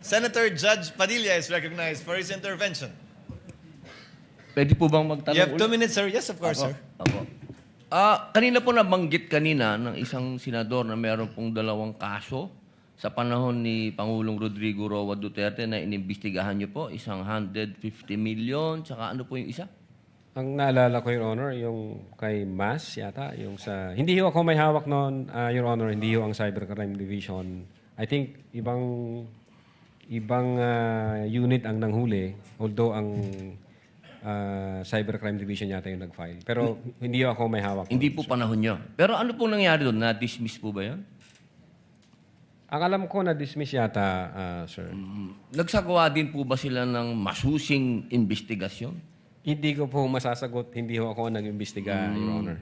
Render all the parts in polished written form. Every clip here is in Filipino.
Senator Judge Padilla is recognized for his intervention. Pwede po bang magtanong You have 2 ulit? minutes, sir. Yes, of course, sir. Apo. Kanina po nabanggit kanina ng isang senador na meron pong 2 kaso sa panahon ni Pangulong Rodrigo Roa Duterte na inimbestigahan niyo po, isang 150 million, tsaka ano po yung isa? Ang naalala ko, Your Honor, yung kay Mas yata, yung sa... Hindi ho ako may hawak noon, Your Honor, hindi ho ang Cybercrime Division. I think ibang unit ang nanghuli, although ang Cybercrime Division yata yung nag-file. Pero hindi ho ako may hawak. Hindi po panahon niyo. Pero ano po nangyari doon? Na-dismiss po ba yun? Ang alam ko na-dismiss yata, sir. Nagsagawa din po ba sila ng masusing investigasyon? Hindi ko po masasagot, hindi ho ako nag-imbestiga, Your Honor.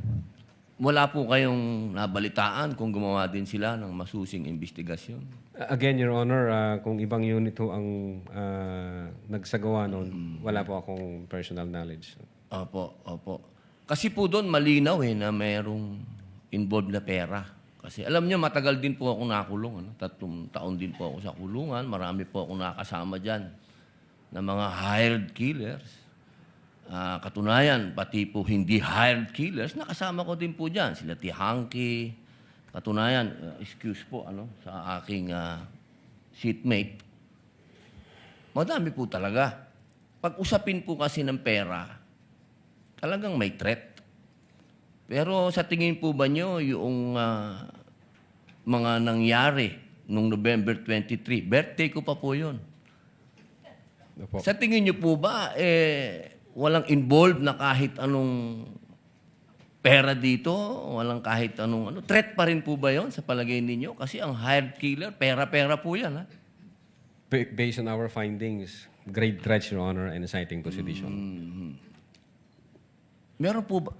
Wala po kayong nabalitaan kung gumawa din sila ng masusing investigasyon? Again, Your Honor, kung ibang unit ho ang nagsagawa noon, wala po akong personal knowledge. Opo. Kasi po doon malinaw na mayroong involved na pera. Kasi alam niyo, matagal din po ako nakulong. 3 taon din po ako sa kulungan. Marami po ako nakasama dyan na mga hired killers. Katunayan, pati po hindi hired killers, nakasama ko din po dyan. Sila Tihanki. Katunayan, excuse po sa aking seatmate. Madami po talaga. Pag usapin po kasi ng pera, talagang may threat. Pero sa tingin po ba nyo, yung mga nangyari nung November 23, birthday ko pa po yun. Opo. Sa tingin nyo po ba, walang involved na kahit anong pera dito, walang kahit anong threat pa rin po ba yon sa palagay ninyo? Kasi ang hired killer, pera-pera po yan. Based on our findings, grave threats, Your Honor, and inciting to sedition. Meron po ba,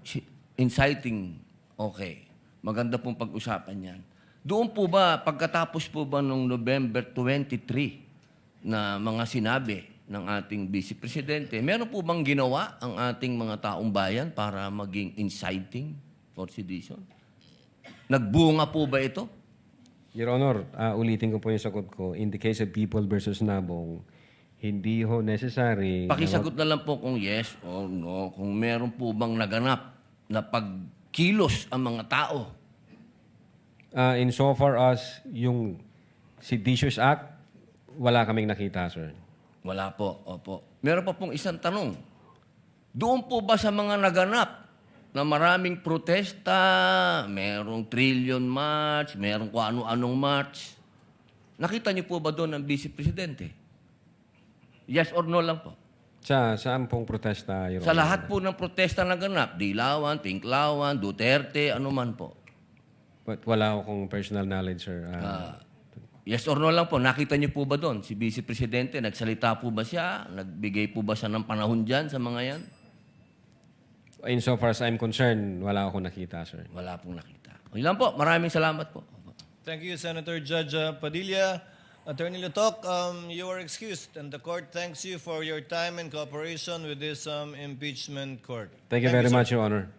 inciting, okay. Maganda pong pag-usapan yan. Doon po ba, pagkatapos po ba nung November 23 na mga sinabi ng ating Vice Presidente, meron po bang ginawa ang ating mga taong bayan para maging inciting for sedition? Nagbunga po ba ito? Your Honor, ulitin ko po yung sagot ko. In the case of People versus Nabong, hindi ho necessary... Pakisagot na lang po kung yes or no, kung meron po bang naganap na pagkilos ang mga tao. Insofar as yung Seditious Act, wala kaming nakita, sir. Wala po, opo. Meron pa pong isang tanong. Doon po ba sa mga naganap na maraming protesta, merong Trillion March, merong kung ano-anong march, nakita niyo po ba doon ang Vice Presidente? Yes or no lang po? Saan pong protesta, Your Sa Honor? lahat po ng protesta na ganap, Dilawan, Tinklawan, Duterte, ano man po. But wala akong personal knowledge, sir. Yes or no lang po, nakita niyo po ba doon? Si Vice Presidente, nagsalita po ba siya? Nagbigay po ba siya ng panahon dyan sa mga yan? Insofar as I'm concerned, wala akong nakita, sir. Wala pong nakita. O lang po, maraming salamat po. Thank you, Senator Judge Padilla. Attorney Lutok, you are excused, and the court thanks you for your time and cooperation with this impeachment court. Thank you very sir. much, Your Honor.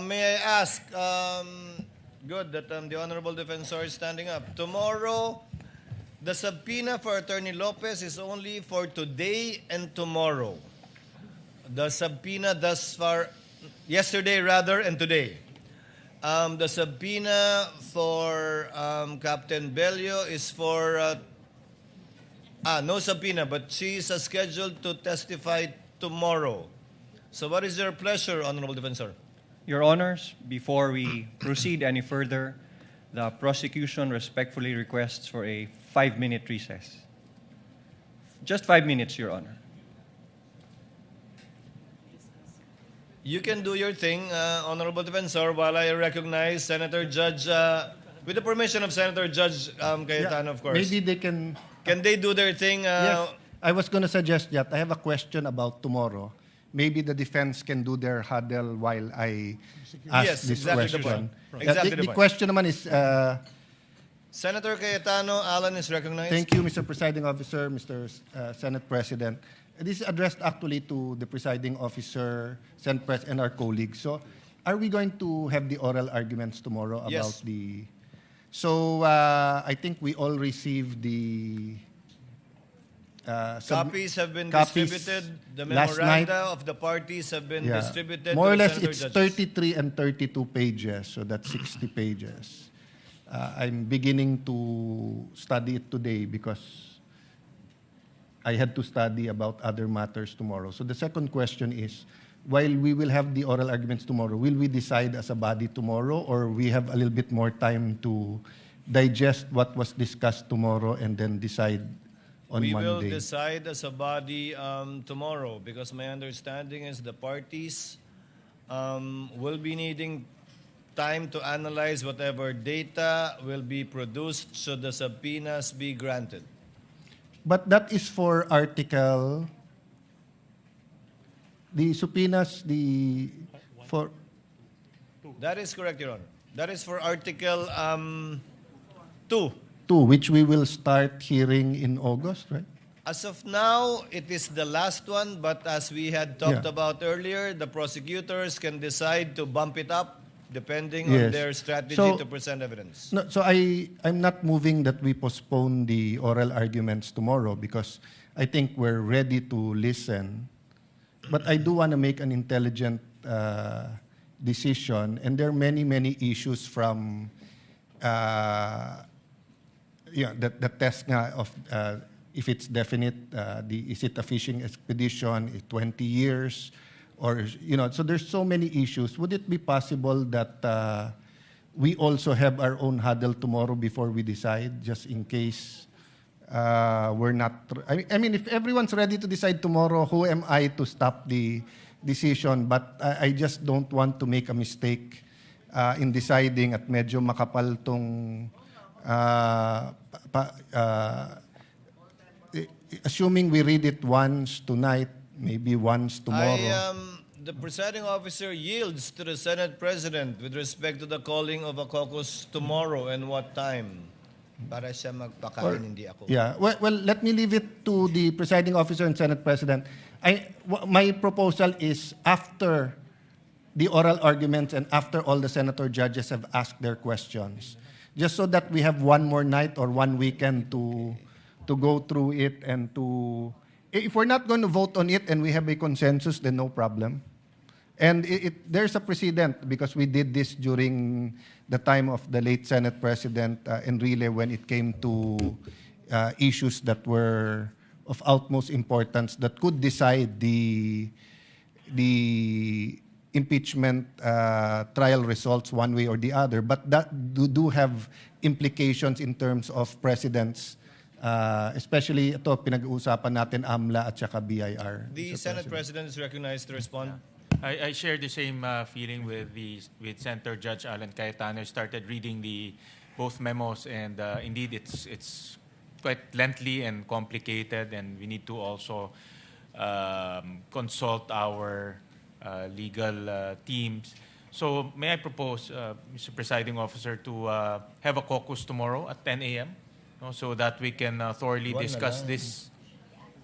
May I ask, good that the Honorable Defensor is standing up. Tomorrow, the subpoena for Attorney Lopez is only for today and tomorrow. The subpoena thus far, yesterday rather, and today. The subpoena for Captain Bello is for, no subpoena, but she is scheduled to testify tomorrow. So what is your pleasure, Honorable Defensor? Your Honors, before we proceed any further, the prosecution respectfully requests for a 5-minute recess. Just 5 minutes, Your Honor. You can do your thing, Honorable Defensor, while I recognize Senator Judge, with the permission of Senator Judge Cayetano, of course. Maybe they can... Can they do their thing? Yes, I was going to suggest that. I have a question about tomorrow. Maybe the defense can do their huddle while I ask Yes, this exactly the question. point. Exactly the The point. question naman is, Senator Cayetano, Alan is recognized. thank you, Mr. Presiding Officer, Mr. Senate President. This is addressed actually to the presiding officer, Senate Pres, and our colleagues. So, are we going to have the oral arguments tomorrow about Yes. the... So I think we all received the Copies have been copies distributed. The last night. memoranda of the parties have been Yeah. distributed More or to the less, senator it's judges. 33 and 32 pages, so that's 60 pages. I'm beginning to study it today because I had to study about other matters tomorrow. So the second question is, while we will have the oral arguments tomorrow, will we decide as a body tomorrow, or we have a little bit more time to digest what was discussed tomorrow and then decide on We will Monday? decide as a body tomorrow, because my understanding is the parties will be needing time to analyze whatever data will be produced should the subpoenas be granted. But that is for article, the subpoenas, for, That is correct, Your Honor. That is for Article 2. 2, which we will start hearing in August, right? As of now, it is the last one, but as we had talked Yeah. about earlier, the prosecutors can decide to bump it up depending on Yes. their strategy So- to present evidence. No, so I'm not moving that we postpone the oral arguments tomorrow because I think we're ready to listen. But I do want to make an intelligent decision, and there are many, many issues from the test nga of if it's definite, is it a fishing expedition, 20 years, or, so there's so many issues. Would it be possible that we also have our own huddle tomorrow before we decide, just in case we're not, I mean, if everyone's ready to decide tomorrow, who am I to stop the decision? But I just don't want to make a mistake in deciding at medyo makapal tong assuming we read it once tonight, maybe once tomorrow. The presiding officer yields to the Senate President with respect to the calling of a caucus tomorrow and what time. Para siya magpakain, hindi ako. Yeah. Well, let me leave it to the presiding officer and Senate President. My proposal is after the oral arguments and after all the senator judges have asked their questions, just so that we have one more night or one weekend to go through it and to... If we're not going to vote on it and we have a consensus, then no problem. And there's a precedent because we did this during the time of the late Senate President Enrile when it came to issues that were of utmost importance that could decide the impeachment trial results one way or the other. But that do have implications in terms of precedents, especially ito pinag-uusapan natin AMLA at saka BIR. The Mr. Senate President is recognized to respond. I share the same feeling with Senator Judge Alan Cayetano. I started reading both memos, and indeed it's quite lengthy and complicated, and we need to also consult our legal teams. So may I propose, Mr. Presiding Officer, to have a caucus tomorrow at 10 a.m. So that we can thoroughly Buwan na discuss lang. this